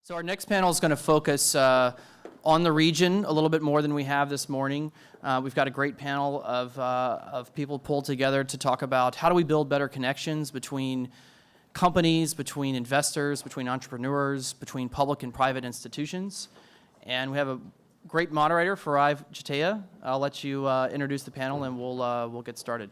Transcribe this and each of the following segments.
So our next panel is going to focus on the region a little bit more than we have this morning. We've got a great panel of people pulled together to talk about how do we build better connections between companies, between investors, between entrepreneurs, between public and private institutions. And we have a great moderator, Farai, Chideya. I'll let you introduce the panel and we'll get started.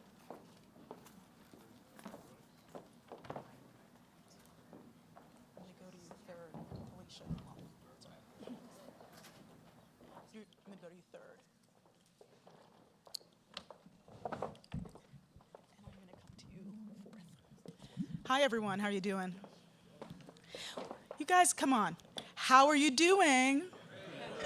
Hi, everyone. How are you doing? You guys, come on. How are you doing?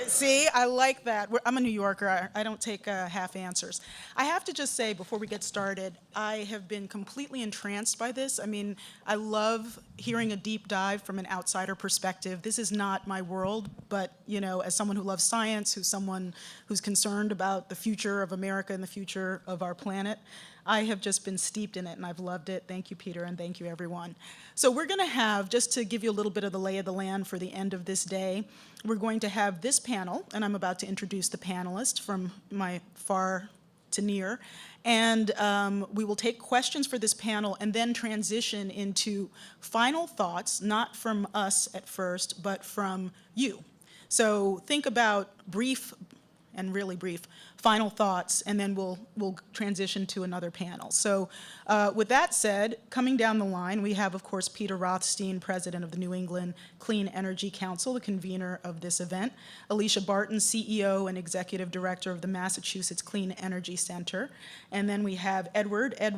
See, I like that. I'm a New Yorker. I don't take half answers. I have to just say, before we get started, I have been completely entranced by this. I mean, I love hearing a deep dive from an outsider perspective. This is not my world, but, you know, as someone who loves science, who's someone who's concerned about the future of America and the future of our planet, I have just been steeped in it, and I've loved it. Thank you, Peter, and thank you, everyone. So we're going to have, just to give you a little bit of the lay of the land for the end of this day, we're going to have this panel, and I'm about to introduce the panelists from my far to near, and we will take questions for this panel and then transition into final thoughts, not from us at first, but from you. So think about brief and really brief final thoughts, and then we'll transition to another panel. So with that said, coming down the line, we have, of course, Peter Rothstein, president of the New England Clean Energy Council, the convener of this event, Alicia Barton, CEO and executive director of the Massachusetts Clean Energy Center, and then we have Ed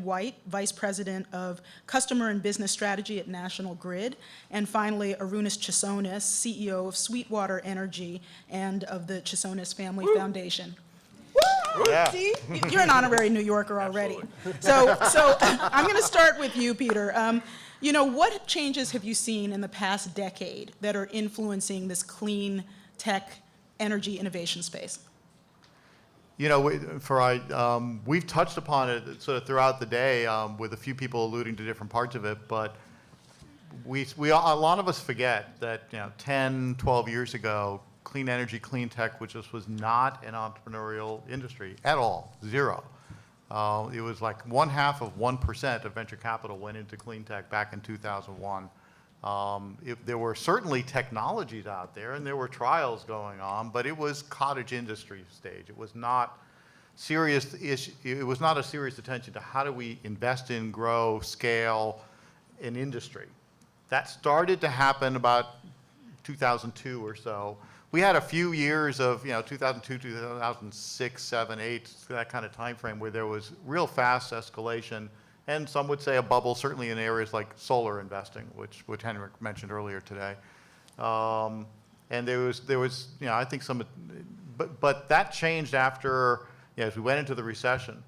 White, vice president of customer and business strategy at National Grid, and finally, Arunas Chesonis, CEO of Sweetwater Energy and of the Chesonis Family Foundation. Yeah. See, you're an honorary New Yorker already. So I'm going to start with you, Peter. You know, what changes have you seen in the past decade that are influencing this clean tech energy innovation space? You know, Farai, we've touched upon it sort of throughout the day with a few people alluding to different parts of it, but a lot of us forget that, you know, 10, 12 years ago, clean energy, clean tech, which was not an entrepreneurial industry at all, zero. It was like 0.5% of venture capital went into clean tech back in 2001. There were certainly technologies out there and there were trials going on, but it was cottage industry stage. It was not serious issue. It was not a serious attention to how do we invest in, grow, scale an industry. That started to happen about 2002 or so. We had a few years of, you know, 2002, 2006, 7, 8, that kind of time frame where there was real fast escalation, and some would say a bubble, certainly in areas like solar investing, which Henrik mentioned earlier today. And there was, you know, I think some, but that changed after, you know, as we went into the recession.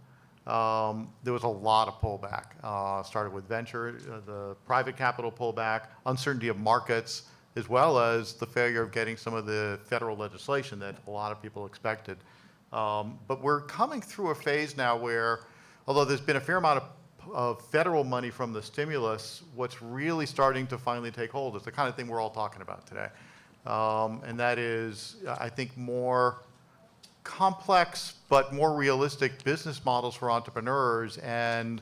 There was a lot of pullback. Started with venture, the private capital pullback, uncertainty of markets, as well as the failure of getting some of the federal legislation that a lot of people expected. But we're coming through a phase now where, although there's been a fair amount of federal money from the stimulus, what's really starting to finally take hold is the kind of thing we're all talking about today. And that is, I think, more complex but more realistic business models for entrepreneurs and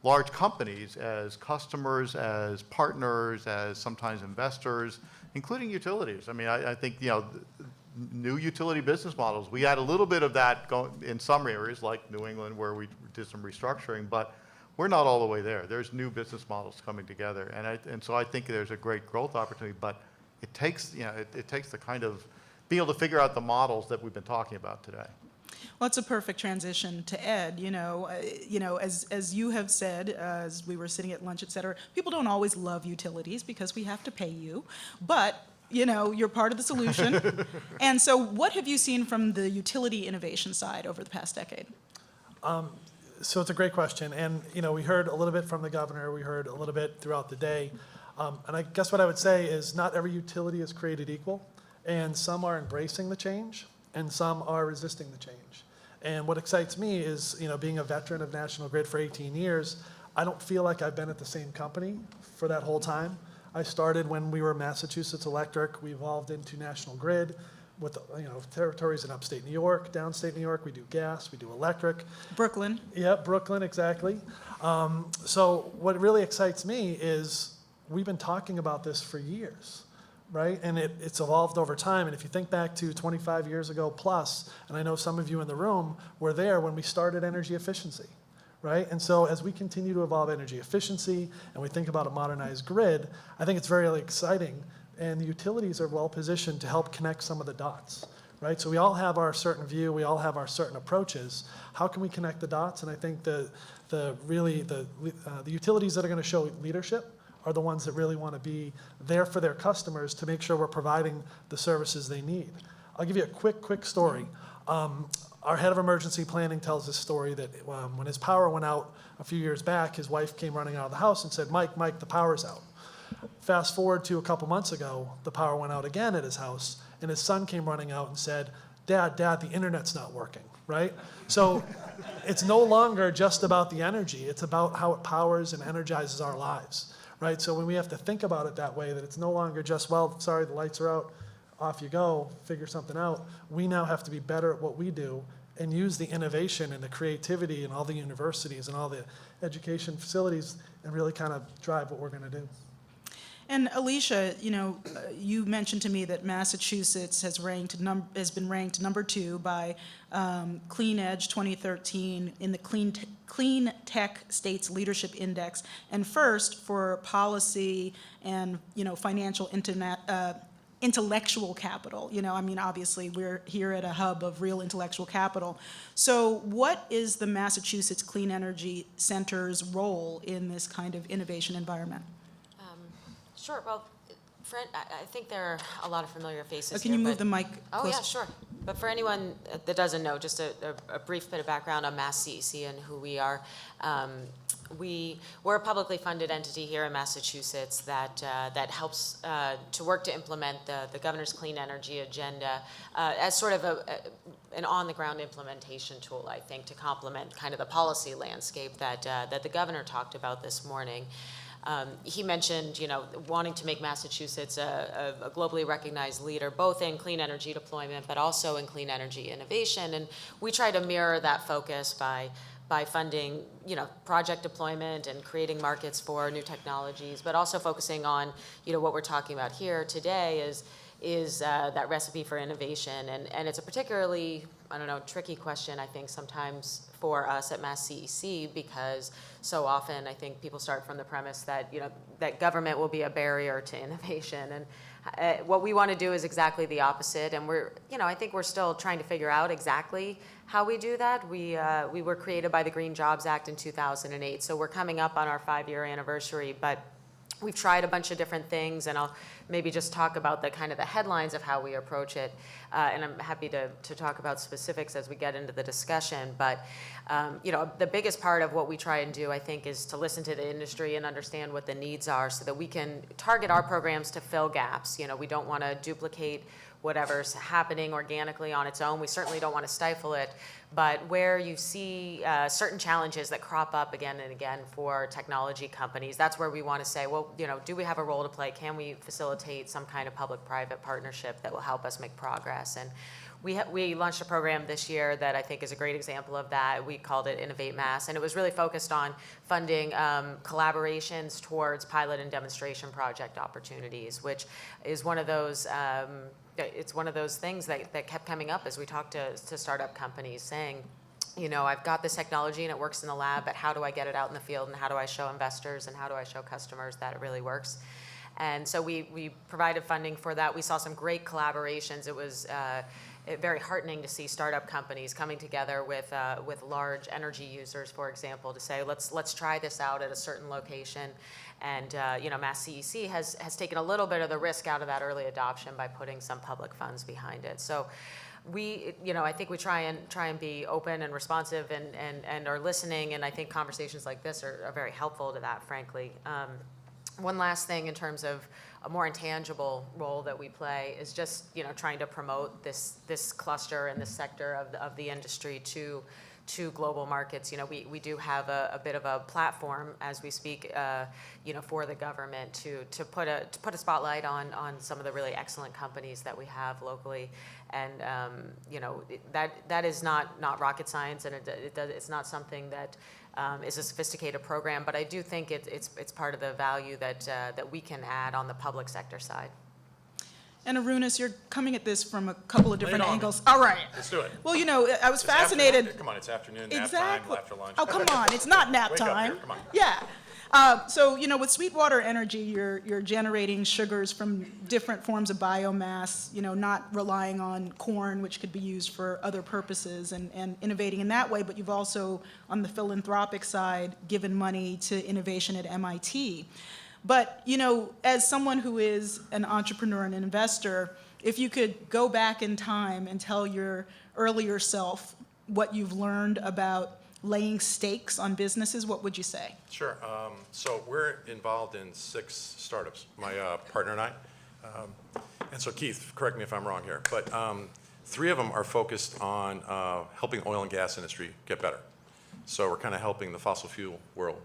large companies as customers, as partners, as sometimes investors, including utilities. I mean, I think, you know, new utility business models. We had a little bit of that in some areas like New England where we did some restructuring, but we're not all the way there. There's new business models coming together. And so I think there's a great growth opportunity, but it takes, you know, it takes the kind of being able to figure out the models that we've been talking about today. Well, it's a perfect transition to Ed. You know, as you have said, as we were sitting at lunch, et cetera, people don't always love utilities because we have to pay you, but you know, you're part of the solution. And so what have you seen from the utility innovation side over the past decade? So it's a great question. And you know, we heard a little bit from the governor, we heard a little bit throughout the day. And I guess what I would say is not every utility is created equal, and some are embracing the change and some are resisting the change. And what excites me is, you know, being a veteran of National Grid for 18 years, I don't feel like I've been at the same company for that whole time. I started when we were Massachusetts Electric. We evolved into National Grid with territories in upstate New York, downstate New York. We do gas, we do electric. Brooklyn. Yep, Brooklyn, exactly. So what really excites me is we've been talking about this for years, right? And it's evolved over time. And if you think back to 25 years ago plus, and I know some of you in the room were there when we started energy efficiency, right? And so as we continue to evolve energy efficiency and we think about a modernized grid, I think it's very exciting. And the utilities are well positioned to help connect some of the dots, right? So we all have our certain view, we all have our certain approaches. How can we connect the dots? And I think the utilities that are going to show leadership are the ones that really want to be there for their customers to make sure we're providing the services they need. I'll give you a quick story. Our head of emergency planning tells this story that when his power went out a few years back, his wife came running out of the house and said, Mike, the power's out. Fast forward to a couple months ago, the power went out again at his house, and his son came running out and said, Dad, the internet's not working, right? So it's no longer just about the energy, it's about how it powers and energizes our lives, right? So when we have to think about it that way, that it's no longer just, well, sorry, the lights are out, off you go, figure something out. We now have to be better at what we do and use the innovation and the creativity and all the universities and all the education facilities and really kind of drive what we're going to do. And Alicia, you mentioned to me that Massachusetts has been ranked number 2 by Clean Edge 2013 in the Cleantech States Leadership Index, and first for policy and financial intellectual capital. Obviously we're here at a hub of real intellectual capital. So what is the Massachusetts Clean Energy Center's role in this kind of innovation environment? Sure. Well, I think there are a lot of familiar faces. Can you move the mic Oh, closer? yeah, sure. But for anyone that doesn't know, just a brief bit of background on Mass CEC and who we are. We're a publicly funded entity here in Massachusetts that helps to work to implement the governor's clean energy agenda as sort of an on-the-ground implementation tool, I think, to complement kind of the policy landscape that the governor talked about this morning. He mentioned, wanting to make Massachusetts a globally recognized leader, both in clean energy deployment, but also in clean energy innovation. And we try to mirror that focus by funding, project deployment and creating markets for new technologies, but also focusing on, what we're talking about here today is that recipe for innovation. And it's a particularly, tricky question, I think, sometimes for us at Mass CEC, because so often I think people start from the premise that, that government will be a barrier to innovation. And what we want to do is exactly the opposite. And I think we're still trying to figure out exactly how we do that. We were created by the Green Jobs Act in 2008. So we're coming up on our 5-year anniversary, but we've tried a bunch of different things, and I'll maybe just talk about the kind of the headlines of how we approach it. And I'm happy to talk about specifics as we get into the discussion. But, the biggest part of what we try and do, I think, is to listen to the industry and understand what the needs are so that we can target our programs to fill gaps. We don't want to duplicate whatever's happening organically on its own. We certainly don't want to stifle it. But where you see certain challenges that crop up again and again for technology companies, that's where we want to say, well, do we have a role to play? Can we facilitate some kind of public-private partnership that will help us make progress? And we launched a program this year that I think is a great example of that. We called it Innovate Mass, and it was really focused on funding collaborations towards pilot and demonstration project opportunities, which is one of those it's one of those things that kept coming up as we talked to startup companies, saying, I've got this technology and it works in the lab, but how do I get it out in the field, and how do I show investors and how do I show customers that it really works? And so we provided funding for that. We saw some great collaborations. It was very heartening to see startup companies coming together with large energy users, for example, to say, let's try this out at a certain location. And Mass CEC has taken a little bit of the risk out of that early adoption by putting some public funds behind it. So I think we try and be open and responsive and are listening, and I think conversations like this are very helpful to that, frankly. One last thing in terms of a more intangible role that we play is just trying to promote this cluster and this sector of the industry to to global markets. You know, we do have a bit of a platform as we speak, you know, for the government to put a spotlight on some of the really excellent companies that we have locally. And you know, that is not rocket science, and it's not something that is a sophisticated program. But I do think it's part of the value that we can add on the public sector side. And Arunas, you're coming at this from a couple of different on me. angles. All right. Let's do it. Well, you know, I was It's fascinated. Come on, it's afternoon, nap Exactly. time, after lunch. Oh, come on, it's not nap Wake up time. here, come on. Yeah. So, you know, with Sweetwater Energy, you're generating sugars from different forms of biomass, you know, not relying on corn, which could be used for other purposes, and innovating in that way. But you've also, on the philanthropic side, given money to innovation at MIT. But, you know, as someone who is an entrepreneur and an investor, if you could go back in time and tell your earlier self what you've learned about laying stakes on businesses, what would you say? Sure. So we're involved in 6 startups, my partner and I. And so Keith, correct me if I'm wrong here, but 3 of them are focused on helping oil and gas industry get better. So we're kind of helping the fossil fuel world.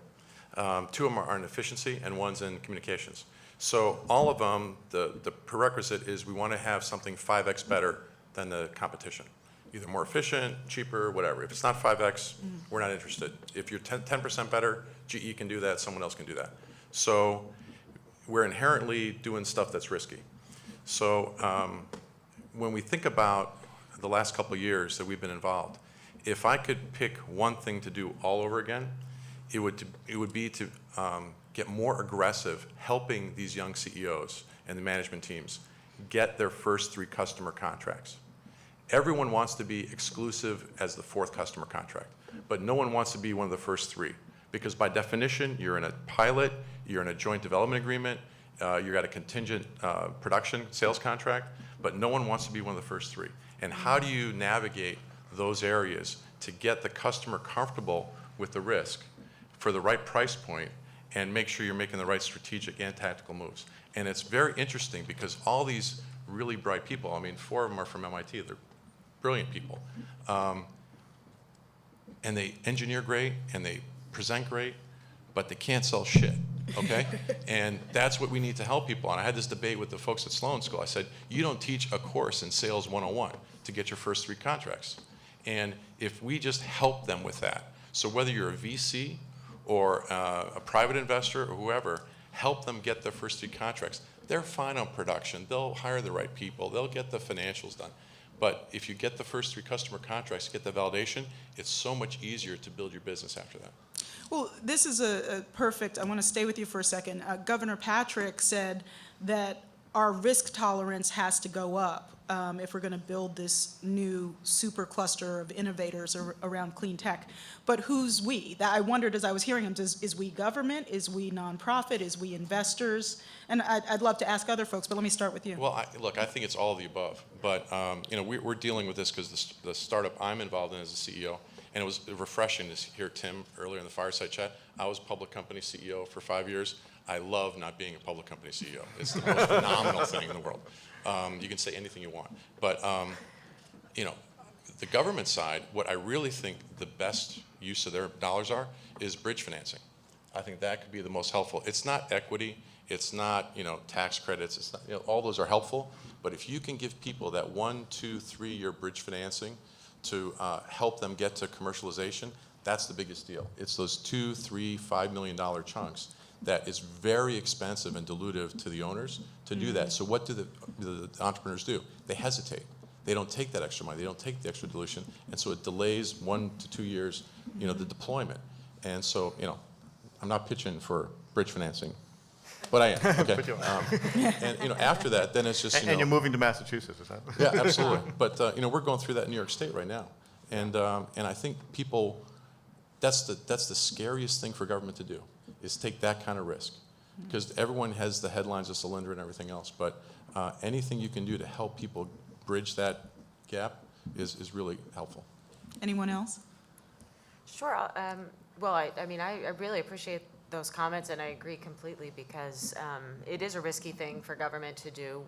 2 of them are in efficiency, and 1's in communications. So all of them, the prerequisite is we want to have something 5x better than the competition. Either more efficient, cheaper, whatever. If it's not 5x, we're not interested. If you're 10% better, GE can do that, someone else can do that. So we're inherently doing stuff that's risky. So when we think about the last couple of years that we've been involved, if I could pick one thing to do all over again, it would be to get more aggressive helping these young CEOs and the management teams get their first 3 customer contracts. Everyone wants to be exclusive as the 4th customer contract, but no one wants to be one of the first 3, because by definition, you're in a pilot, you're in a joint development agreement, you got a contingent production sales contract, but no one wants to be one of the first 3. And how do you navigate those areas to get the customer comfortable with the risk for the right price point and make sure you're making the right strategic and tactical moves? And it's very interesting because all these really bright people, I mean, 4 of them are from MIT, they're brilliant people. And they engineer great and they present great, but they can't sell shit, okay? And that's what we need to help people on. I had this debate with the folks at Sloan School. I said, you don't teach a course in Sales 101 to get your first 3 contracts. And if we just help them with that, so whether you're a VC or a private investor or whoever, help them get their first 3 contracts. They're fine on production. They'll hire the right people. They'll get the financials done. But if you get the first 3 customer contracts, get the validation, it's so much easier to build your business after that. Well, this is a perfect, I want to stay with you for a second. Governor Patrick said that our risk tolerance has to go up if we're going to build this new super cluster of innovators around clean tech. But who's we? I wondered as I was hearing him, is we government? Is we nonprofit? Is we investors? And I'd love to ask other folks, but let me start with you. Well, look, I think it's all of the above. But you know, we're dealing with this because the startup I'm involved in as a CEO, and it was refreshing to hear Tim earlier in the fireside chat. I was public company CEO for 5 years. I love not being a public company CEO. It's the most phenomenal thing in the world. You can say anything you want. But you know, the government side, what I really think the best use of their dollars is bridge financing. I think that could be the most helpful. It's not equity. It's not, you know, tax credits. It's not, you know, all those are helpful. But if you can give people that 1, 2, 3 year bridge financing to help them get to commercialization, that's the biggest deal. It's those $2, $3, $5 million chunks that is very expensive and dilutive to the owners to do that. So what do the entrepreneurs do? They hesitate. They don't take that extra money. They don't take the extra dilution, and so it delays 1 to 2 years, you know, the deployment. And so, you know, I'm not pitching for bridge financing, but I am. Okay. And you know, after that, then it's just And you're moving to Massachusetts, is that? Yeah, absolutely. But you know, we're going through that in New York State right now, and I think people, that's the scariest thing for government to do, is take that kind of risk, because everyone has the headlines of Solyndra and everything else, but anything you can do to help people bridge that gap is really helpful. Anyone else? Sure. Well, I mean, I really appreciate those comments, and I agree completely, because it is a risky thing for government to do.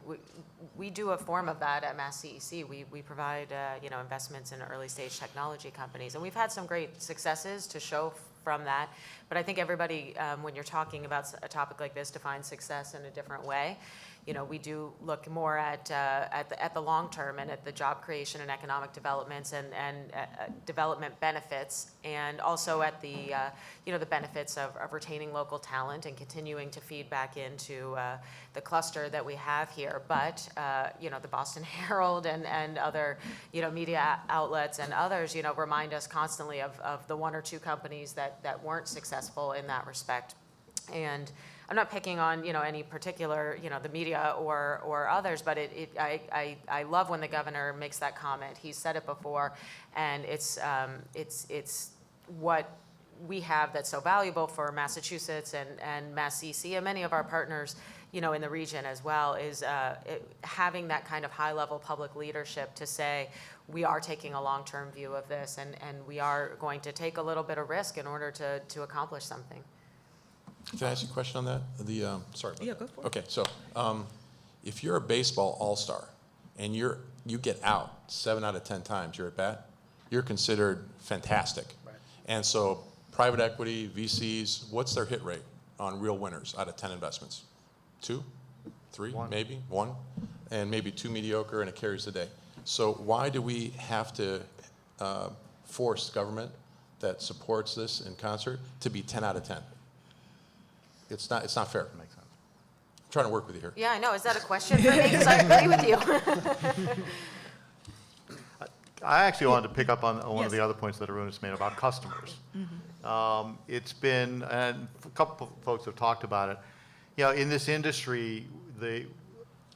We do a form of that at Mass CEC. We provide investments in early stage technology companies, and we've had some great successes to show from that. But I think everybody, when you're talking about a topic like this, defines success in a different way. We do look more at the long term and at the job creation and economic developments and development benefits, and also at the the benefits of retaining local talent and continuing to feed back into the cluster that we have here. But the Boston Herald and other media outlets and others remind us constantly of the one or two companies that weren't successful in that respect. And I'm not picking on any particular the media or others, but I love when the governor makes that comment. He's said it before, and it's what we have that's so valuable for Massachusetts and Mass CC and many of our partners in the region as well, is having that kind of high level public leadership to say we are taking a long-term view of this, and we are going to take a little bit of risk in order to accomplish something. Can I ask you a question on that? Sorry about that. Go for it. Okay, so if you're a baseball all-star and you get out 7 out of 10 times you're at bat, you're considered fantastic. Right. And so private equity, VCs, what's their hit rate on real winners out of 10 investments? 2, 3, 1. Maybe 1, and maybe 2 mediocre, and it carries the day. So why do we have to force government that supports this in concert to be 10 out of 10? It's not fair. It makes sense. I'm trying to work with you here. Yeah, I know. Is that a question for me? Because I agree with you. I actually wanted to pick up on one Yes. of the other points that Arunas made about customers. It's been, and a couple of folks have talked about it, in this industry, the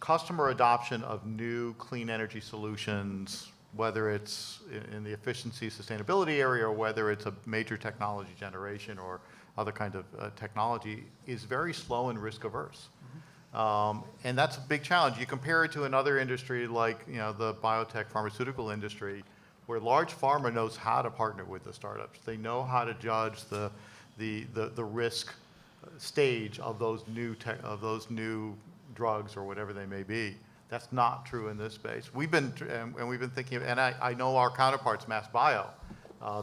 customer adoption of new clean energy solutions, whether it's in the efficiency, sustainability area, or whether it's a major technology generation or other kind of technology, is very slow and risk averse. And that's a big challenge. You compare it to another industry like the biotech pharmaceutical industry, where large pharma knows how to partner with the startups. They know how to judge the risk stage of those new drugs or whatever they may be. That's not true in this space. We've been thinking, and I know our counterparts, MassBio,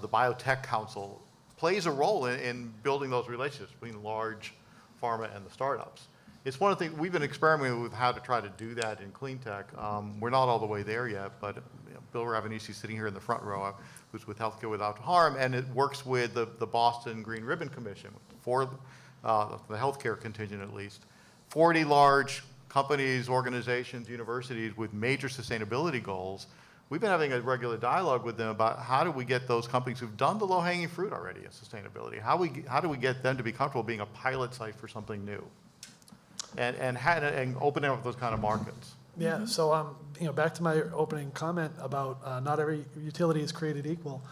the Biotech Council, plays a role in building those relationships between large pharma and the startups. It's one of the things we've been experimenting with, how to try to do that in Cleantech. We're not all the way there yet, but Bill Ravanisi sitting here in the front row, who's with Healthcare Without Harm, and it works with the Boston Green Ribbon Commission for the healthcare contingent at least. 40 large companies, organizations, universities with major sustainability goals. We've been having a regular dialogue with them about how do we get those companies who've done the low-hanging fruit already in sustainability, how do we get them to be comfortable being a pilot site for something new, and opening up those kind of markets. Yeah, so back to my opening comment about not every utility is created equal.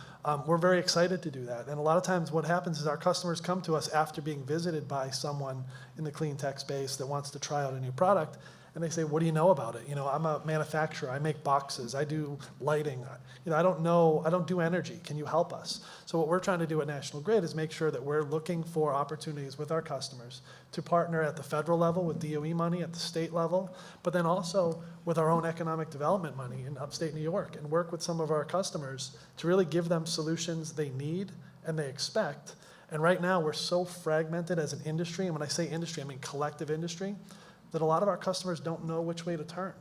We're very excited to do that. And a lot of times what happens is our customers come to us after being visited by someone in the clean tech space that wants to try out a new product. And they say, what do you know about it? I'm a manufacturer. I make boxes. I do lighting. I don't do energy. Can you help us? So what we're trying to do at National Grid is make sure that we're looking for opportunities with our customers to partner at the federal level with DOE money, at the state level, but then also with our own economic development money in upstate New York, and work with some of our customers to really give them solutions they need and they expect. And right now we're so fragmented as an industry, and when I say industry, I mean collective industry, that a lot of our customers don't know which way to turn.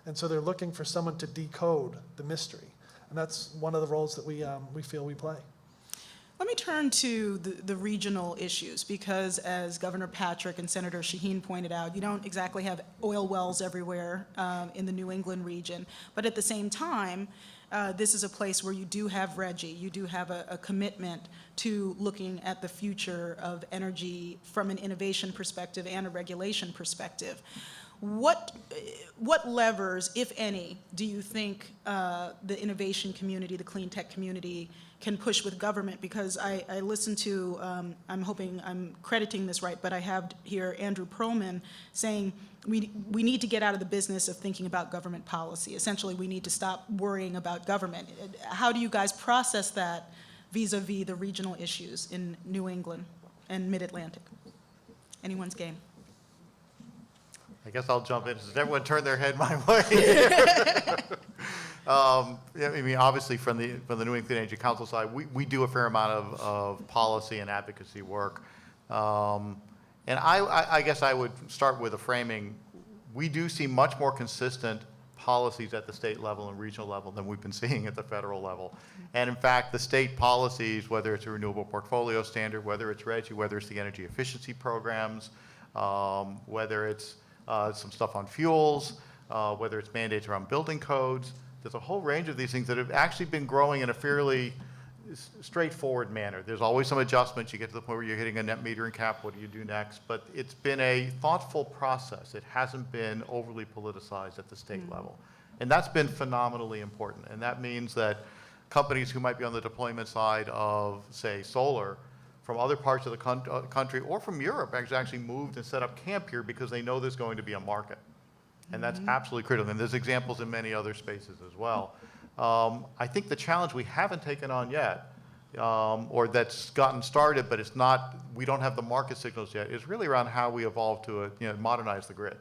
And so they're looking for someone to decode the mystery. And that's one of the roles that we feel we play. Let me turn to the regional issues, because as Governor Patrick and Senator Shaheen pointed out, you don't exactly have oil wells everywhere in the New England region. But at the same time, this is a place where you do have RGGI, you do have a commitment to looking at the future of energy from an innovation perspective and a regulation perspective. What levers, if any, do you think the innovation community, the clean tech community, can push with government? Because I listened to, I'm hoping I'm crediting this right, but I have here Andrew Perlman saying we need to get out of the business of thinking about government policy. Essentially, we need to stop worrying about government. How do you guys process that vis-a-vis the regional issues in New England? and Mid-Atlantic. Anyone's game. I guess I'll jump in. Does everyone turn their head my way? Yeah, I mean, obviously, from the New England Clean Energy Council side, we do a fair amount of policy and advocacy work. And I guess I would start with a framing. We do see much more consistent policies at the state level and regional level than we've been seeing at the federal level. And in fact, the state policies, whether it's a renewable portfolio standard, whether it's RGGI, whether it's the energy efficiency programs, whether it's some stuff on fuels, whether it's mandates around building codes, there's a whole range of these things that have actually been growing in a fairly straightforward manner. There's always some adjustments. You get to the point where you're hitting a net metering cap. What do you do next? But it's been a thoughtful process. It hasn't been overly politicized at the state level. And that's been phenomenally important. And that means that companies who might be on the deployment side of, say, solar, from other parts of the country or from Europe actually moved and set up camp here because they know there's going to be a market. And that's absolutely critical. And there's examples in many other spaces as well. I think the challenge we haven't taken on yet, or that's gotten started, but it's not, we don't have the market signals yet, is really around how we evolve to modernize the grid.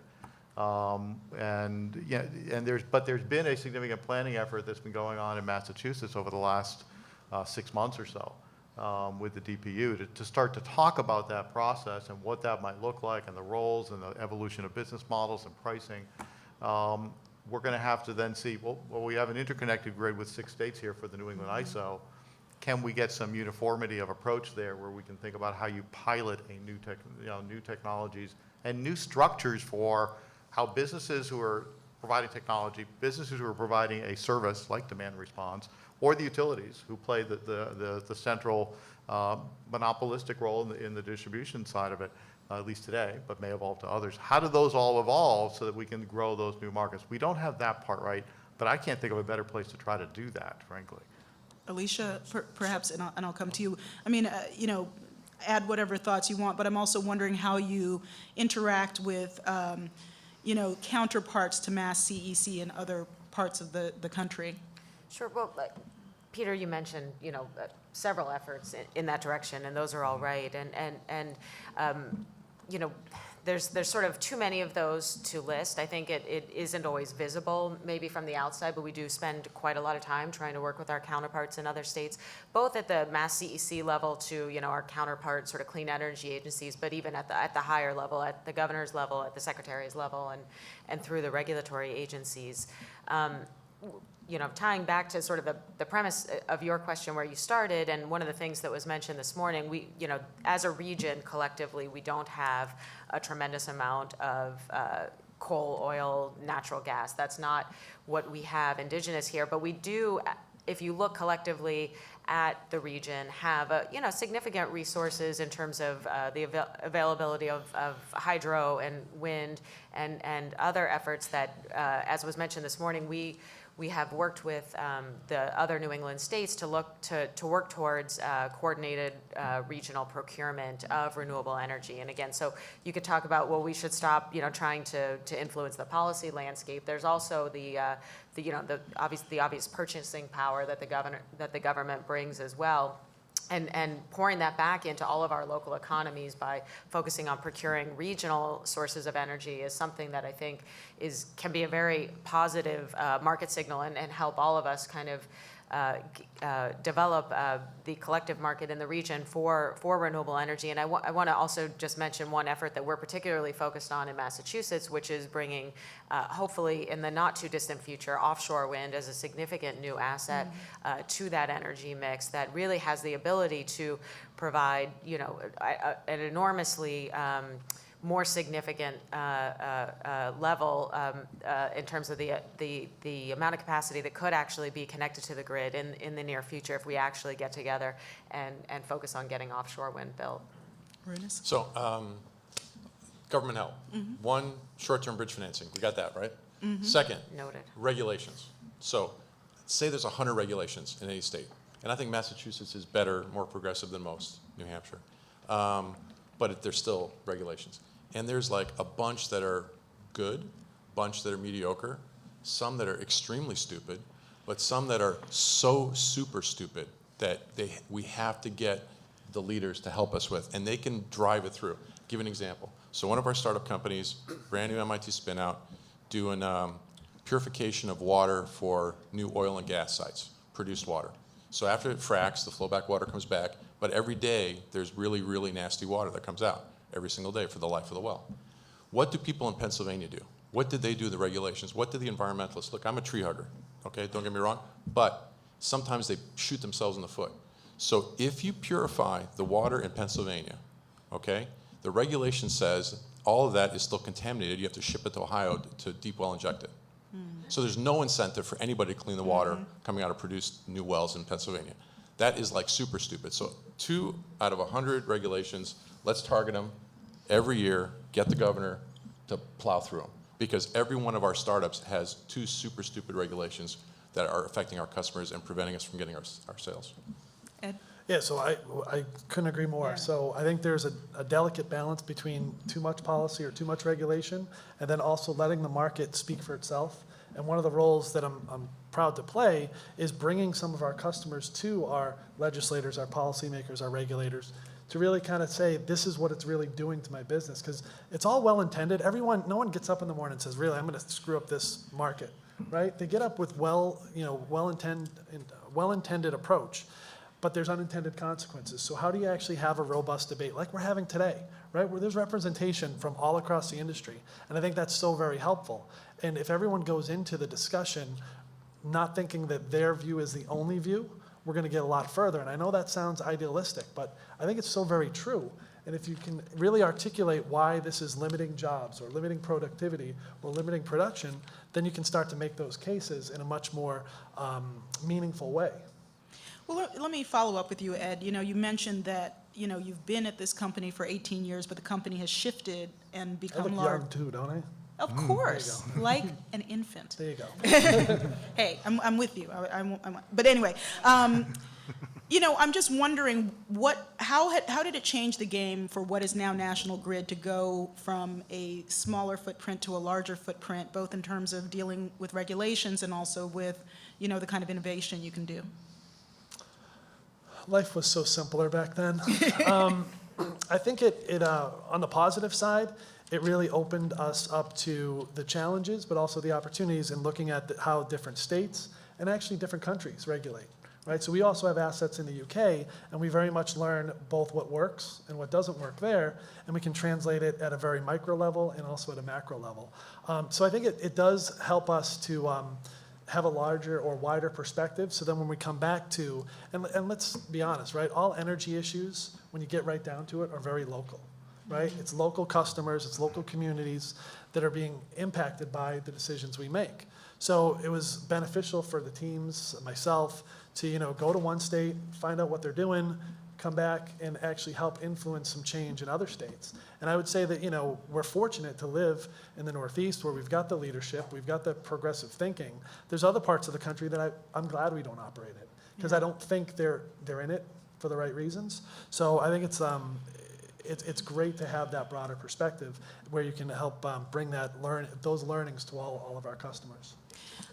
There's been a significant planning effort that's been going on in Massachusetts over the last 6 months or so with the DPU to start to talk about that process and what that might look like and the roles and the evolution of business models and pricing. We're going to have to then see, well, we have an interconnected grid with 6 states here for the New England ISO. Can we get some uniformity of approach there where we can think about how you pilot a new technologies and new structures for how businesses who are providing technology, businesses who are providing a service like demand response, or the utilities who play the central monopolistic role in the distribution side of it, at least today, but may evolve to others. How do those all evolve so that we can grow those new markets? We don't have that part right, but I can't think of a better place to try to do that, frankly. Alicia, perhaps, and I'll come to you. I mean, add whatever thoughts you want, but I'm also wondering how you interact with, counterparts to Mass CEC in other parts of the country. Sure. Well, Peter, you mentioned, several efforts in that direction, and those are all right. And there's sort of too many of those to list. I think it isn't always visible, maybe from the outside, but we do spend quite a lot of time trying to work with our counterparts in other states, both at the Mass CEC level to, our counterpart sort of clean energy agencies, but even at the higher level, at the governor's level, at the secretary's level, and through the regulatory agencies. Tying back to sort of the premise of your question where you started, and one of the things that was mentioned this morning, we, as a region collectively, we don't have a tremendous amount of coal, oil, natural gas. That's not what we have indigenous here, but we do, if you look collectively at the region, have significant resources in terms of the availability of hydro and wind and other efforts that, as was mentioned this morning, we have worked with the other New England states to look to work towards coordinated regional procurement of renewable energy. And again, so you could talk about, well, we should stop, trying to influence the policy landscape. There's also the obvious purchasing power that the government brings as well. And pouring that back into all of our local economies by focusing on procuring regional sources of energy is something that I think can be a very positive market signal and help all of us kind of develop the collective market in the region for renewable energy. And I want to also just mention one effort that we're particularly focused on in Massachusetts, which is bringing, hopefully in the not too distant future, offshore wind as a significant new asset to that energy mix that really has the ability to provide, an enormously more significant level in terms of the amount of capacity that could actually be connected to the grid in the near future if we actually get together and focus on getting offshore wind built. Arunas? So, government help. One, short-term bridge financing. We got that, right? Second, Noted. regulations. So, say there's 100 regulations in any state. And I think Massachusetts is better, more progressive than most, New Hampshire. But there's still regulations. And there's like a bunch that are good, bunch that are mediocre, some that are extremely stupid, but some that are so super stupid that we have to get the leaders to help us with, and they can drive it through. Give an example. So one of our startup companies, brand new MIT spin out, doing purification of water for new oil and gas sites, produced water. So after it fracks, the flowback water comes back, but every day there's really, really nasty water that comes out every single day for the life of the well. What do people in Pennsylvania do? What did they do, the regulations? What did the environmentalists? Look, I'm a tree hugger, okay, don't get me wrong, but sometimes they shoot themselves in the foot. So if you purify the water in Pennsylvania, okay, the regulation says all of that is still contaminated. You have to ship it to Ohio to deep well inject it. So there's no incentive for anybody to clean the water coming out of produced new wells in Pennsylvania. That is like super stupid. So 2 out of 100 regulations, let's target them every year, get the governor to plow through them. Because every one of our startups has 2 super stupid regulations that are affecting our customers and preventing us from getting our sales. Ed? Yeah, so I couldn't agree more. Yeah. So I think there's a delicate balance between too much policy or too much regulation, and then also letting the market speak for itself. And one of the roles that I'm proud to play is bringing some of our customers to our legislators, our policymakers, our regulators, to really kind of say, this is what it's really doing to my business. Because it's all well-intended. No one gets up in the morning and says, really, I'm going to screw up this market, right? They get up with well-intended approach. But there's unintended consequences. So how do you actually have a robust debate like we're having today, right? Where there's representation from all across the industry. And I think that's so very helpful. And if everyone goes into the discussion not thinking that their view is the only view, we're going to get a lot further. And I know that sounds idealistic, but I think it's so very true. And if you can really articulate why this is limiting jobs or limiting productivity or limiting production, then you can start to make those cases in a much more meaningful way. Well, let me follow up with you, Ed. You mentioned that, you've been at this company for 18 years, but the company has shifted and I become look large. young too, don't I? Of course, like an infant. There you go. Hey, I'm with you. But anyway, I'm just wondering how did it change the game for what is now National Grid to go from a smaller footprint to a larger footprint, both in terms of dealing with regulations and also with, the kind of innovation you can do? Life was so simpler back then. I think it on the positive side, it really opened us up to the challenges, but also the opportunities in looking at how different states and actually different countries regulate, right? So we also have assets in the UK, and we very much learn both what works and what doesn't work there, and we can translate it at a very micro level and also at a macro level. So I think it does help us to have a larger or wider perspective, so then when we come back to, and let's be honest, right, all energy issues, when you get right down to it, are very local, right? It's local customers, it's local communities that are being impacted by the decisions we make. So it was beneficial for the teams, myself, to go to one state, find out what they're doing, come back and actually help influence some change in other states. And I would say that, we're fortunate to live in the Northeast where we've got the leadership, we've got the progressive thinking. There's other parts of the country that I'm glad we don't operate in, because I don't think they're in it for the right reasons. So I think it's great to have that broader perspective where you can help bring those learnings to all of our customers.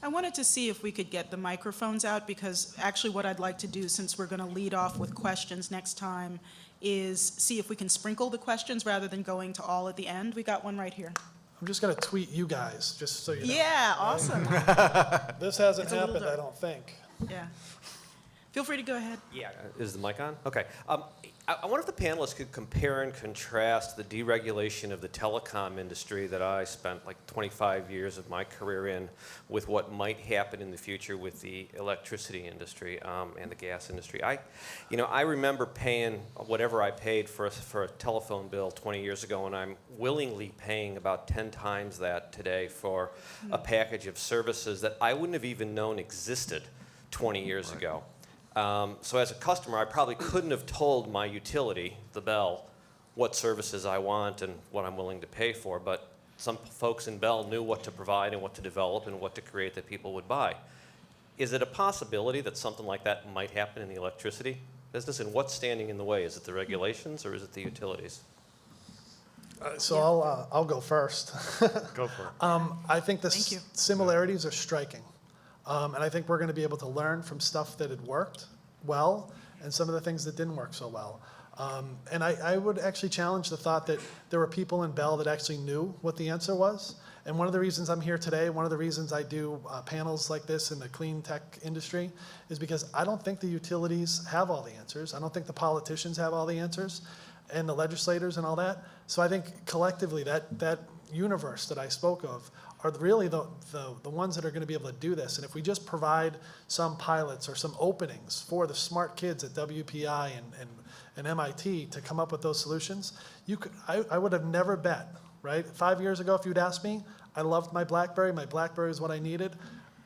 I wanted to see if we could get the microphones out, because actually what I'd like to do, since we're going to lead off with questions next time, is see if we can sprinkle the questions rather than going to all at the end. We got one right here. I'm just going to tweet you guys, just so you know. Yeah, awesome. This hasn't It's a little happened, I dark. don't think. Yeah. Feel free to go ahead. Yeah, is the mic on? Okay. I wonder if the panelists could compare and contrast the deregulation of the telecom industry that I spent like 25 years of my career in with what might happen in the future with the electricity industry and the gas industry. I remember paying whatever I paid for a telephone bill 20 years ago, and I'm willingly paying about 10 times that today for a package of services that I wouldn't have even known existed 20 years ago. So as a customer, I probably couldn't have told my utility, the Bell, what services I want and what I'm willing to pay for, but some folks in Bell knew what to provide and what to develop and what to create that people would buy. Is it a possibility that something like that might happen in the electricity business, and what's standing in the way? Is it the regulations or is it the utilities? So I'll go first. Go for it. I think the Thank you. similarities are striking. And I think we're going to be able to learn from stuff that had worked well and some of the things that didn't work so well. And I would actually challenge the thought that there were people in Bell that actually knew what the answer was. And one of the reasons I'm here today, one of the reasons I do panels like this in the clean tech industry is because I don't think the utilities have all the answers. I don't think the politicians have all the answers and the legislators and all that. So I think collectively that universe that I spoke of are really the ones that are going to be able to do this. And if we just provide some pilots or some openings for the smart kids at WPI and MIT to come up with those solutions, I would have never bet, right? 5 years ago, if you'd asked me, I loved my BlackBerry. My BlackBerry is what I needed.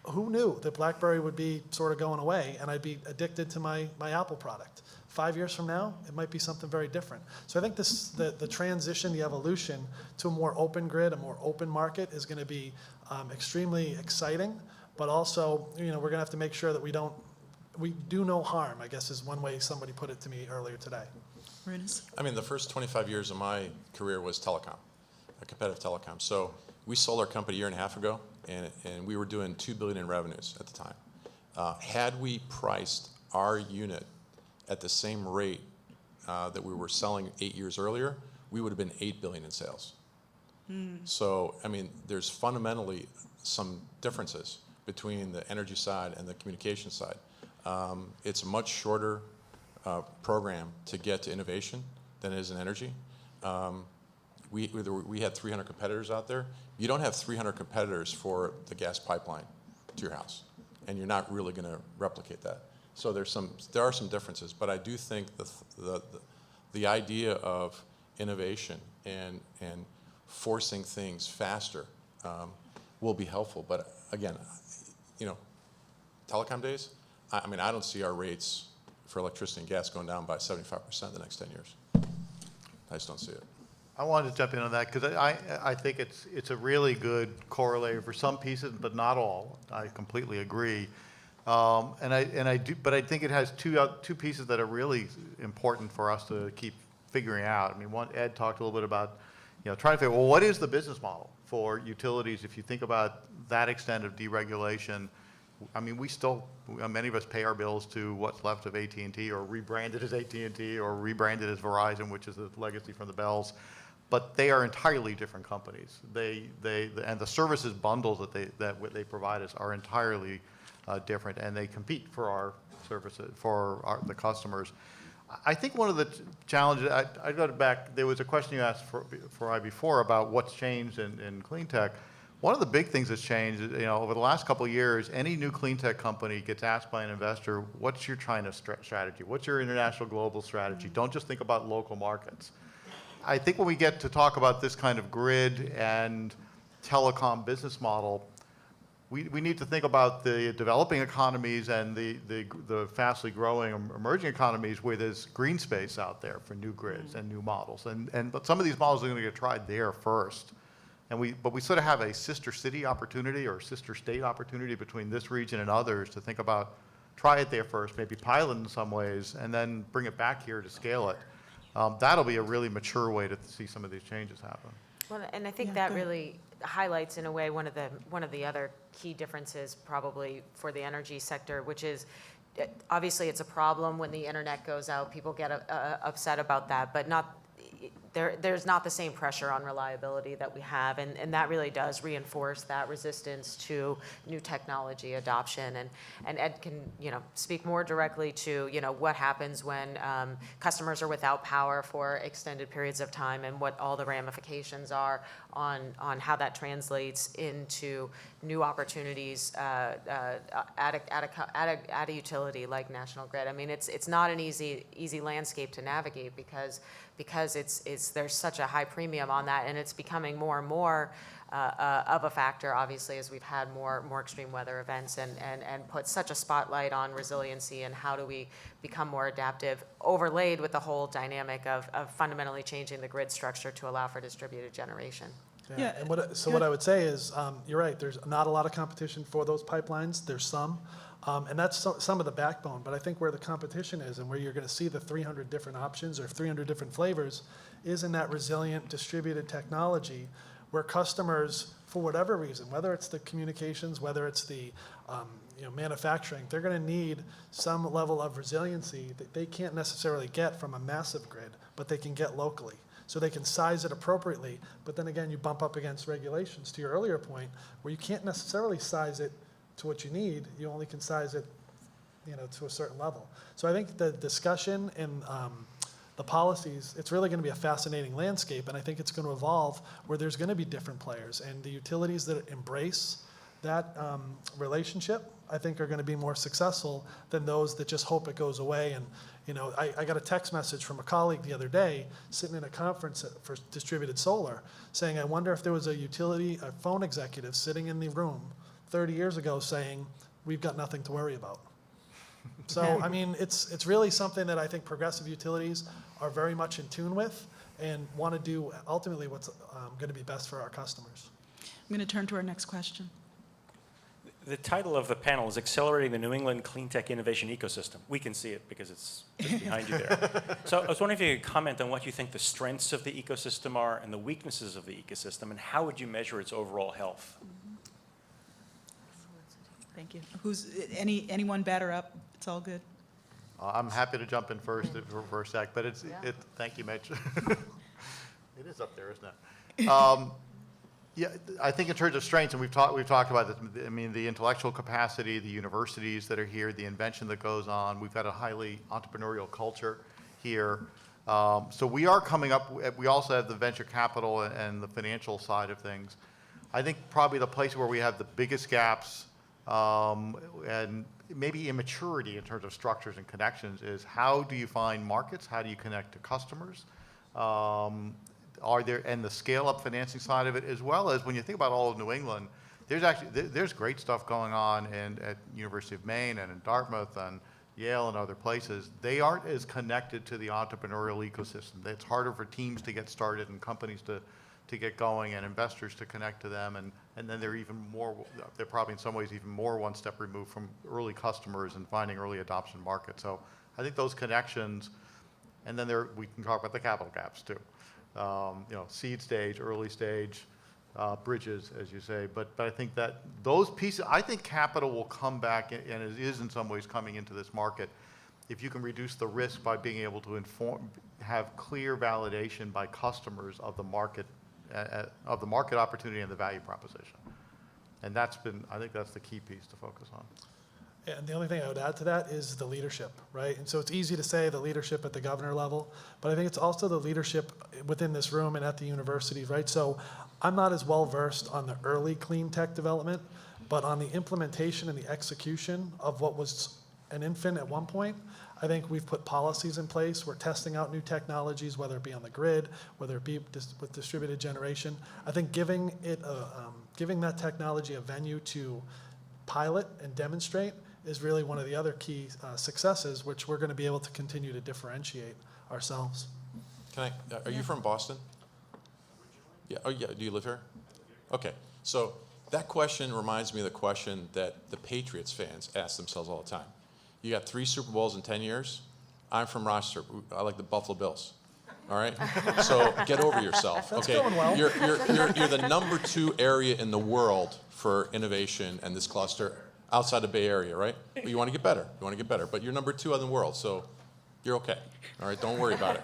Who knew that BlackBerry would be sort of going away and I'd be addicted to my Apple product? 5 years from now, it might be something very different. So I think the transition, the evolution to a more open grid, a more open market is going to be extremely exciting, but also, we're going to have to make sure that we do no harm, I guess is one way somebody put it to me earlier today. Arunas? I mean, the first 25 years of my career was telecom, a competitive telecom. So we sold our company a year and a half ago, and we were doing $2 billion in revenues at the time. Had we priced our unit at the same rate that we were selling 8 years earlier, we would have been $8 billion in sales. So, I mean, there's fundamentally some differences between the energy side and the communication side. It's a much shorter program to get to innovation than it is in energy. We had 300 competitors out there. You don't have 300 competitors for the gas pipeline to your house, and you're not really going to replicate that. So there are some differences, but I do think the idea of innovation and forcing things faster will be helpful. But again, telecom days, I mean, I don't see our rates for electricity and gas going down by 75% the next 10 years. I just don't see it. I wanted to jump in on that because I think it's a really good correlator for some pieces, but not all. I completely agree. But I think it has two pieces that are really important for us to keep figuring out. I mean, Ed talked a little bit about, trying to figure, well, what is the business model for utilities if you think about that extent of deregulation? I mean, many of us pay our bills to what's left of AT&T or rebranded as AT&T or rebranded as Verizon, which is a legacy from the Bells. But they are entirely different companies. And the services bundles that they provide us are entirely different, and they compete for our services, for the customers. I think one of the challenges, I got back, there was a question you asked for before about what's changed in clean tech. One of the big things that's changed, over the last couple of years, any new clean tech company gets asked by an investor, what's your China strategy? What's your international global strategy? Don't just think about local markets. I think when we get to talk about this kind of grid and telecom business model, we need to think about the developing economies and the fastly growing emerging economies where there's green space out there for new grids and new models. But some of these models are going to get tried there first. But we sort of have a sister city opportunity or sister state opportunity between this region and others to think about, try it there first, maybe pilot in some ways, and then bring it back here to scale it. That'll be a really mature way to see some of these changes happen. Well, and I think that really highlights in a way one of the other key differences probably for the energy sector, which is obviously it's a problem when the internet goes out. People get upset about that, but there's not the same pressure on reliability that we have, and that really does reinforce that resistance to new technology adoption. And Ed can speak more directly to what happens when customers are without power for extended periods of time and what all the ramifications are on how that translates into new opportunities at a utility like National Grid. I mean, it's not an easy landscape to navigate because there's such a high premium on that, and it's becoming more and more of a factor, obviously, as we've had more extreme weather events and put such a spotlight on resiliency and how do we become more adaptive, overlaid with the whole dynamic of fundamentally changing the grid structure to allow for distributed generation. Yeah, and what I would say is, you're right, there's not a lot of competition for those pipelines. There's some. And that's some of the backbone. But I think where the competition is and where you're going to see the 300 different options or 300 different flavors is in that resilient distributed technology where customers, for whatever reason, whether it's the communications, whether it's the manufacturing, they're going to need some level of resiliency that they can't necessarily get from a massive grid, but they can get locally. So they can size it appropriately. But then again, you bump up against regulations, to your earlier point, where you can't necessarily size it to what you need. You only can size it to a certain level. So I think the discussion and the policies, it's really going to be a fascinating landscape, and I think it's going to evolve where there's going to be different players, and the utilities that embrace that relationship, I think, are going to be more successful than those that just hope it goes away. And I got a text message from a colleague the other day sitting in a conference for distributed solar saying, I wonder if there was a phone executive sitting in the room 30 years ago saying, we've got nothing to worry about. So, I mean, it's really something that I think progressive utilities are very much in tune with and want to do ultimately what's going to be best for our customers. I'm going to turn to our next question. The title of the panel is Accelerating the New England Cleantech Innovation Ecosystem. We can see it because it's just behind you there. So I was wondering if you could comment on what you think the strengths of the ecosystem are and the weaknesses of the ecosystem, and how would you measure its overall health? Thank you. Anyone batter up? It's all good. I'm happy to jump in first for a sec, but thank you, Mitch. It is up there, isn't it? Yeah, I think in terms of strengths, and we've talked about this. I mean, the intellectual capacity, the universities that are here, the invention that goes on. We've got a highly entrepreneurial culture here. So we are coming up. We also have the venture capital and the financial side of things. I think probably the place where we have the biggest gaps and maybe immaturity in terms of structures and connections is how do you find markets? How do you connect to customers? And the scale-up financing side of it, as well as when you think about all of New England, there's great stuff going on at University of Maine and in Dartmouth and Yale and other places. They aren't as connected to the entrepreneurial ecosystem. It's harder for teams to get started and companies to get going and investors to connect to them, and then they're probably in some ways even more one step removed from early customers and finding early adoption markets. So I think those connections, and then we can talk about the capital gaps too. Seed stage, early stage, bridges, as you say. But I think that those pieces, I think capital will come back, and it is in some ways coming into this market, if you can reduce the risk by being able to have clear validation by customers of the market opportunity and the value proposition. And I think that's the key piece to focus on. And the only thing I would add to that is the leadership, right? And so it's easy to say the leadership at the governor level, but I think it's also the leadership within this room and at the universities, right? So I'm not as well versed on the early clean tech development, but on the implementation and the execution of what was an infant at one point, I think we've put policies in place. We're testing out new technologies, whether it be on the grid, whether it be with distributed generation. I think giving that technology a venue to pilot and demonstrate is really one of the other key successes, which we're going to be able to continue to differentiate ourselves. Are you from Boston? Yeah. Oh, yeah. Do you live here? Okay. So that question reminds me of the question that the Patriots fans ask themselves all the time. You got 3 Super Bowls in 10 years. I'm from Rochester. I like the Buffalo Bills. All right. So get over yourself. That's okay. going well. You're the #2 area in the world for innovation and this cluster outside the Bay Area, right? But you want to get better. But you're #2 in the world, so you're okay. All right. Don't worry about it.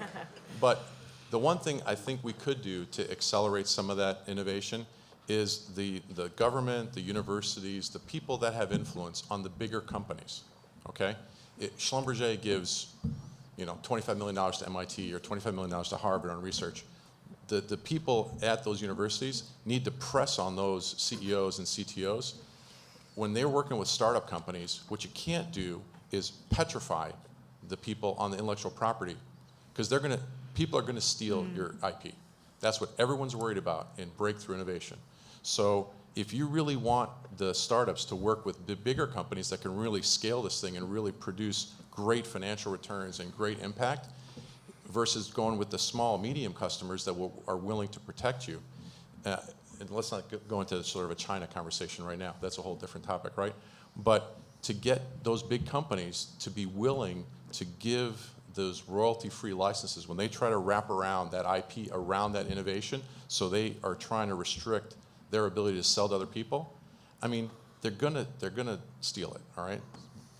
But the one thing I think we could do to accelerate some of that innovation is the government, the universities, the people that have influence on the bigger companies. Okay, Schlumberger gives, $25 million to MIT or $25 million to Harvard on research. The people at those universities need to press on those CEOs and CTOs when they're working with startup companies. What you can't do is petrify the people on the intellectual property, because people are gonna steal your IP. That's what everyone's worried about in breakthrough innovation. So if you really want the startups to work with the bigger companies that can really scale this thing and really produce great financial returns and great impact, versus going with the small, medium customers that are willing to protect you. And let's not go into sort of a China conversation right now. That's a whole different topic, right? But to get those big companies to be willing to give those royalty-free licenses, when they try to wrap around that IP around that innovation, so they are trying to restrict their ability to sell to other people, I mean, they're gonna steal it, all right?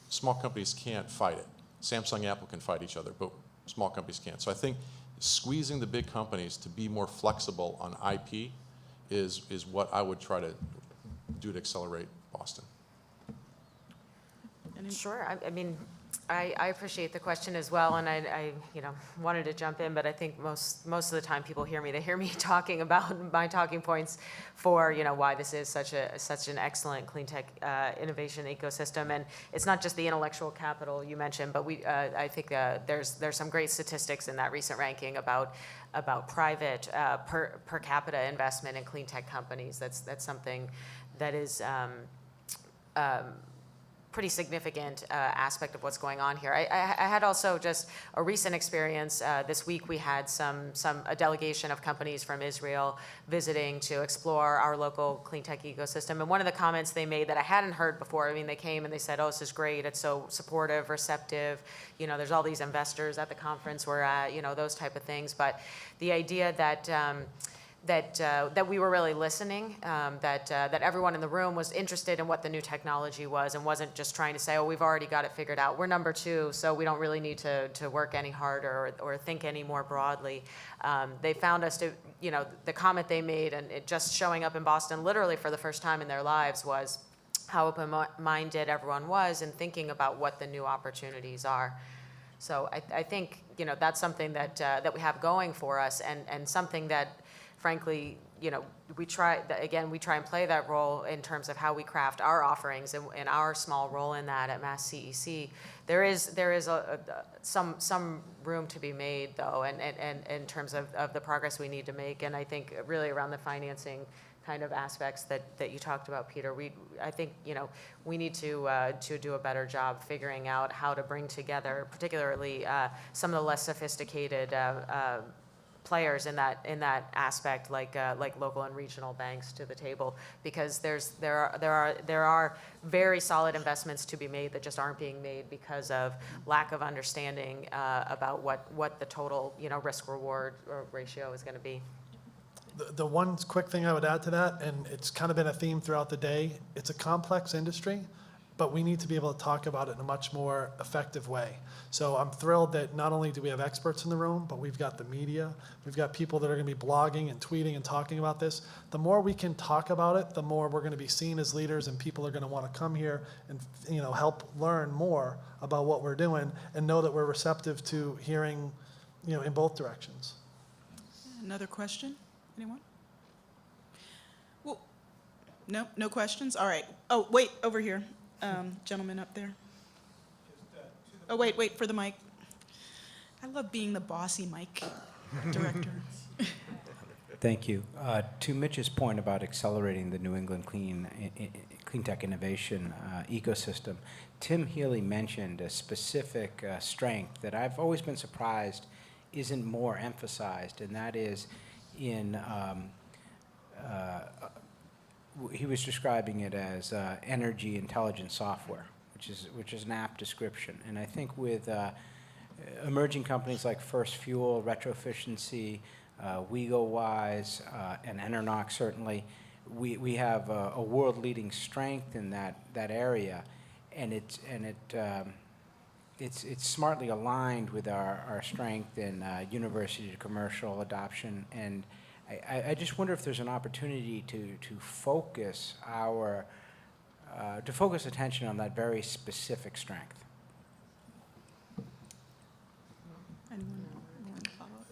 Small companies can't fight it. Samsung, Apple can fight each other, but small companies can't. So I think squeezing the big companies to be more flexible on IP is what I would try to do to accelerate Boston. Sure. I mean, I appreciate the question as well, and I wanted to jump in, but I think most of the time people hear me. They hear me talking about my talking points for why this is such an excellent clean tech innovation ecosystem, and it's not just the intellectual capital you mentioned, but I think there's some great statistics in that recent ranking about private per capita investment in clean tech companies. That's something that is pretty significant aspect of what's going on here. I had also just a recent experience. This week we had a delegation of companies from Israel visiting to explore our local clean tech ecosystem. And one of the comments they made that I hadn't heard before, I mean, they came and they said, oh, this is great. It's so supportive, receptive. There's all these investors at the conference we're at, those type of things. But the idea that that we were really listening, that everyone in the room was interested in what the new technology was and wasn't just trying to say, oh, we've already got it figured out. We're number 2, so we don't really need to work any harder or think any more broadly. They found us to, the comment they made, and it just showing up in Boston literally for the first time in their lives, was how open-minded everyone was in thinking about what the new opportunities are. So I think, that's something that we have going for us, and something that, frankly, we try and play that role in terms of how we craft our offerings and our small role in that at Mass CEC. There is some room to be made, though, and in terms of the progress we need to make. And I think really around the financing kind of aspects that you talked about, Peter, I think we need to do a better job figuring out how to bring together, particularly some of the less sophisticated players in that aspect, like local and regional banks, to the table, because there are very solid investments to be made that just aren't being made because of lack of understanding about what the total risk reward ratio is going to be. The one quick thing I would add to that, and it's kind of been a theme throughout the day, it's a complex industry, but we need to be able to talk about it in a much more effective way. So I'm thrilled that not only do we have experts in the room, but we've got the media, we've got people that are going to be blogging and tweeting and talking about this. The more we can talk about it, the more we're going to be seen as leaders, and people are going to want to come here and help learn more about what we're doing and know that we're receptive to hearing in both directions. Another question? Anyone? Well, no questions? All right. Oh, wait, over here. Gentleman up there. Oh, wait for the mic. I love being the bossy mic director. Thank you. To Mitch's point about accelerating the New England clean tech innovation ecosystem, Tim Healy mentioned a specific strength that I've always been surprised isn't more emphasized, and that is in he was describing it as energy intelligent software, which is an apt description. And I think with emerging companies like First Fuel, Retroefficiency, WeGoWise, and Enernox, certainly, we have a world-leading strength in that area, and it's smartly aligned with our strength in university to commercial adoption. And I just wonder if there's an opportunity to focus attention on that very specific strength. Anyone want to follow up?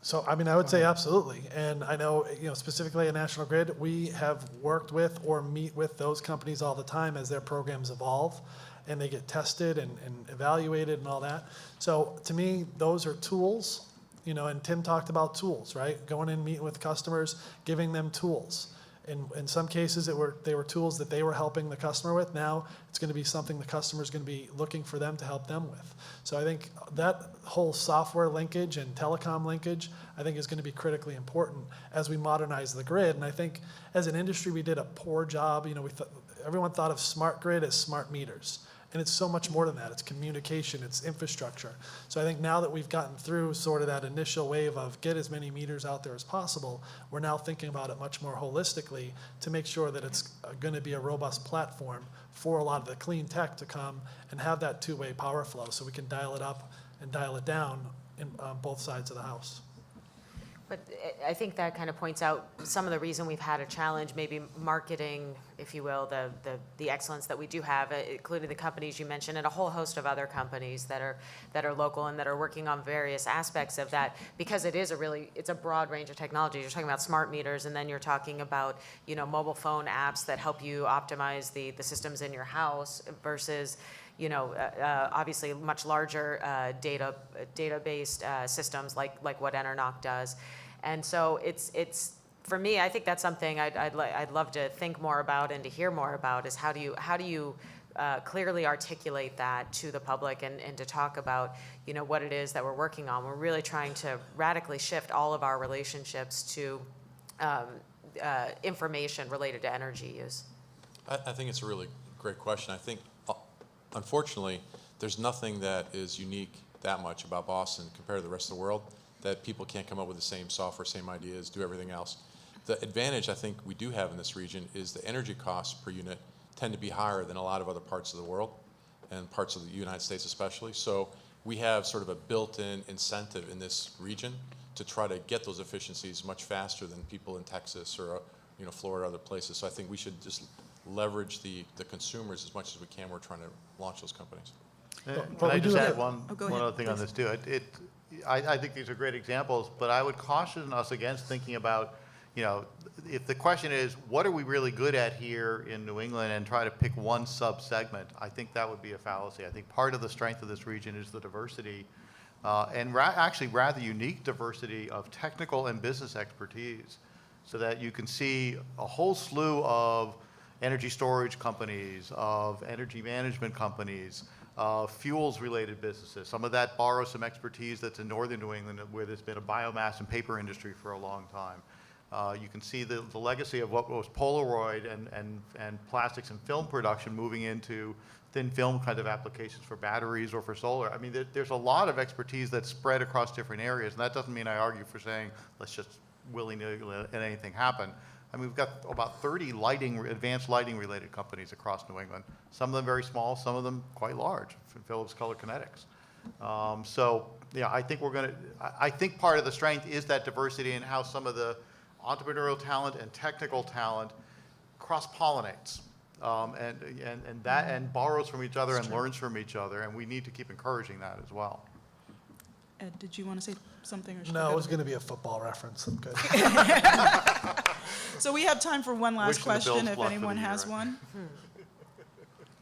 So, I would say absolutely. And I know, specifically at National Grid, we have worked with or meet with those companies all the time as their programs evolve and they get tested and evaluated and all that. So to me, those are tools. And Tim talked about tools, right? Going in, meeting with customers, giving them tools. In some cases, they were tools that they were helping the customer with. Now it's going to be something the customer is going to be looking for them to help them with. So I think that whole software linkage and telecom linkage, I think, is going to be critically important as we modernize the grid. And I think as an industry, we did a poor job. Everyone thought of smart grid as smart meters. And it's so much more than that. It's communication, it's infrastructure. So I think now that we've gotten through sort of that initial wave of get as many meters out there as possible, we're now thinking about it much more holistically to make sure that it's going to be a robust platform for a lot of the clean tech to come and have that two-way power flow so we can dial it up and dial it down in both sides of the house. But I think that kind of points out some of the reason we've had a challenge, maybe marketing, if you will, the excellence that we do have, including the companies you mentioned and a whole host of other companies that are local and that are working on various aspects of that, because it's a broad range of technology. You're talking about smart meters, and then you're talking about, mobile phone apps that help you optimize the systems in your house versus obviously much larger data-based systems like what Internoc does. And so it's for me, I think that's something I'd love to think more about and to hear more about is how do you clearly articulate that to the public and to talk about what it is that we're working on. We're really trying to radically shift all of our relationships to information related to energy use. I think it's a really great question. I think, unfortunately, there's nothing that is unique that much about Boston compared to the rest of the world that people can't come up with the same software, same ideas, do everything else. The advantage I think we do have in this region is the energy costs per unit tend to be higher than a lot of other parts of the world and parts of the United States especially. So we have sort of a built-in incentive in this region to try to get those efficiencies much faster than people in Texas or Florida or other places. So I think we should just leverage the consumers as much as we can. We're trying to launch those companies. Can I just add one go ahead, other thing on please. this too? I think these are great examples, but I would caution us against thinking about, if the question is, what are we really good at here in New England, and try to pick one sub-segment, I think that would be a fallacy. I think part of the strength of this region is the diversity, and actually rather unique diversity of technical and business expertise, so that you can see a whole slew of energy storage companies, of energy management companies, fuels-related businesses. Some of that borrows some expertise that's in northern New England, where there's been a biomass and paper industry for a long time. You can see the legacy of what was Polaroid and plastics and film production moving into thin film kind of applications for batteries or for solar. I mean, there's a lot of expertise that's spread across different areas, and that doesn't mean I argue for saying, let's just willy-nilly let anything happen. I mean, we've got about 30 advanced lighting-related companies across New England. Some of them very small, some of them quite large. Philips Color Kinetics. So, yeah, I think part of the strength is that diversity in how some of the entrepreneurial talent and technical talent cross-pollinates and borrows from each other and learns from each other, and we need to keep encouraging that as well. Ed, did you want to say something? Or should No, I it go was to- going to be a football reference. I'm good. So we have time for one last Wishing the Bills question, if plucked for anyone the year, has right? one.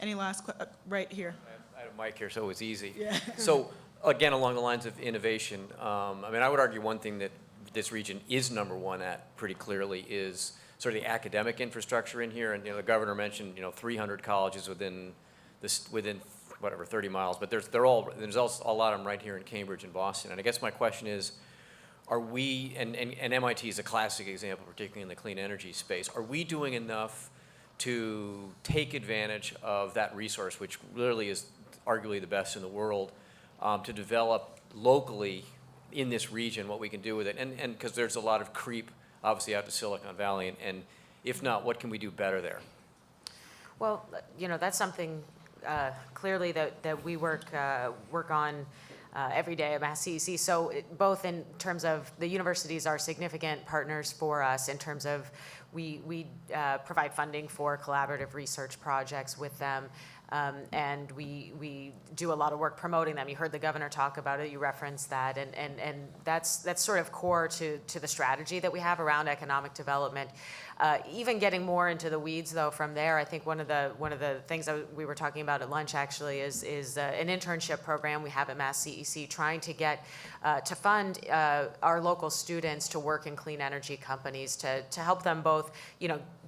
Any last, right here. I had a mic here, so it was easy. Yeah. So, again, along the lines of innovation, I would argue one thing that this region is number one at pretty clearly is sort of the academic infrastructure in here. And, the governor mentioned, 300 colleges within 30 miles, but there's also a lot of them right here in Cambridge and Boston. And I guess my question is, are we, and MIT is a classic example, particularly in the clean energy space, are we doing enough to take advantage of that resource, which literally is arguably the best in the world, to develop locally in this region what we can do with it? And because there's a lot of creep, obviously, out to Silicon Valley, and if not, what can we do better there? Well, that's something clearly that we work on every day at Mass CEC. So both in terms of the universities are significant partners for us in terms of we provide funding for collaborative research projects with them. And we do a lot of work promoting them. You heard the governor talk about it. You referenced that, and that's sort of core to the strategy that we have around economic development. Even getting more into the weeds, though, from there, I think one of the things that we were talking about at lunch actually is an internship program we have at Mass CEC, trying to get to fund our local students to work in clean energy companies to help them both,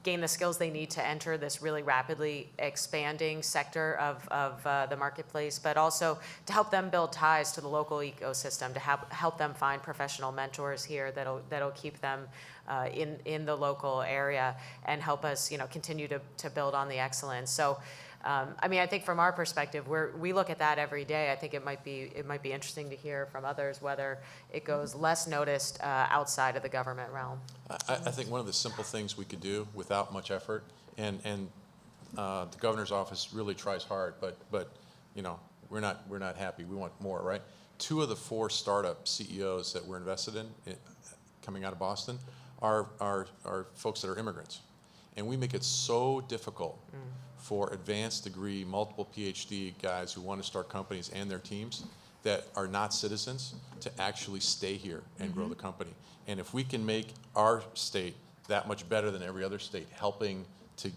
gain the skills they need to enter this really rapidly expanding sector of the marketplace, but also to help them build ties to the local ecosystem, to help them find professional mentors here that'll keep them in the local area and help us, continue to build on the excellence. So I mean, I think from our perspective, we look at that every day. I think it might be interesting to hear from others whether it goes less noticed outside of the government realm. I think one of the simple things we could do without much effort, and the governor's office really tries hard, but you know, we're not happy. We want more, right? 2 of the 4 startup CEOs that we're invested in coming out of Boston are folks that are immigrants, and we make it so difficult for advanced degree, multiple PhD guys who want to start companies and their teams that are not citizens to actually stay here and grow the company. And if we can make our state that much better than every other state, helping to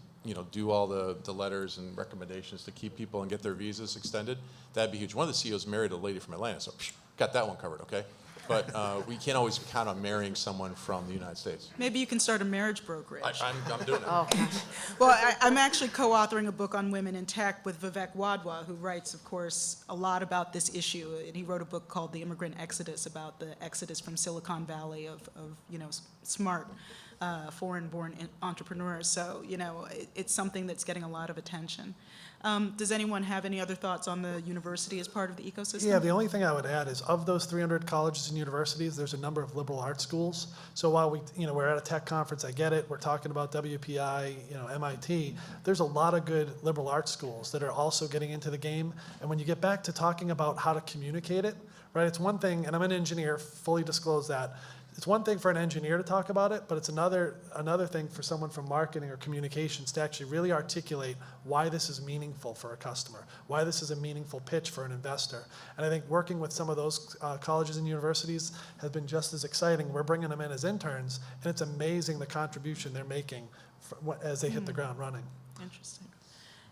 do all the letters and recommendations to keep people and get their visas extended, that'd be huge. One of the CEOs married a lady from Atlanta, so got that one covered, okay? But we can't always count on marrying someone from the United States. Maybe you can start a marriage brokerage. I'm doing it. Oh, Well, I'm actually co-authoring a book on women in tech with Vivek Wadhwa, who writes, of course, a lot about this issue. And he wrote a book called The Immigrant Exodus, about the exodus from Silicon Valley of smart foreign-born entrepreneurs. So, it's something that's getting a lot of attention. Does anyone have any other thoughts on the university as part of the ecosystem? Yeah, the only thing I would add is of those 300 colleges and universities, there's a number of liberal arts schools. So while we're at a tech conference, I get it, we're talking about WPI, MIT, there's a lot of good liberal arts schools that are also getting into the game. And when you get back to talking about how to communicate it, right, it's one thing, and I'm an engineer, fully disclose that. It's one thing for an engineer to talk about it, but it's another thing for someone from marketing or communications to actually really articulate why this is meaningful for a customer, why this is a meaningful pitch for an investor. And I think working with some of those colleges and universities has been just as exciting. We're bringing them in as interns, and it's amazing the contribution they're making as they hit the ground running. Interesting.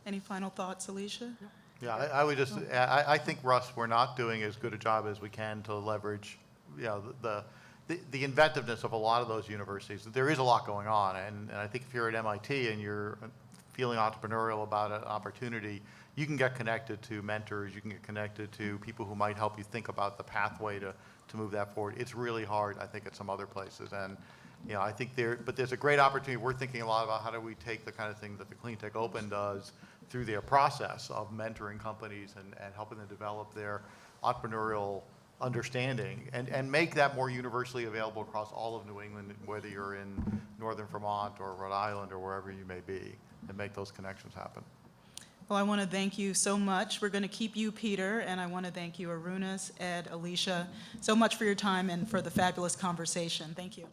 Any final thoughts, Alicia? Yeah, I would just, I think, Russ, we're not doing as good a job as we can to leverage, the inventiveness of a lot of those universities. There is a lot going on, and I think if you're at MIT and you're feeling entrepreneurial about an opportunity, you can get connected to mentors, you can get connected to people who might help you think about the pathway to move that forward. It's really hard, I think, at some other places, and I think there's a great opportunity. We're thinking a lot about how do we take the kind of thing that the Cleantech Open does through their process of mentoring companies and helping them develop their entrepreneurial understanding and make that more universally available across all of New England, whether you're in northern Vermont or Rhode Island or wherever you may be, and make those connections happen. Well, I want to thank you so much. We're going to keep you, Peter, and I want to thank you, Arunas, Ed, Alicia, so much for your time and for the fabulous conversation. Thank you.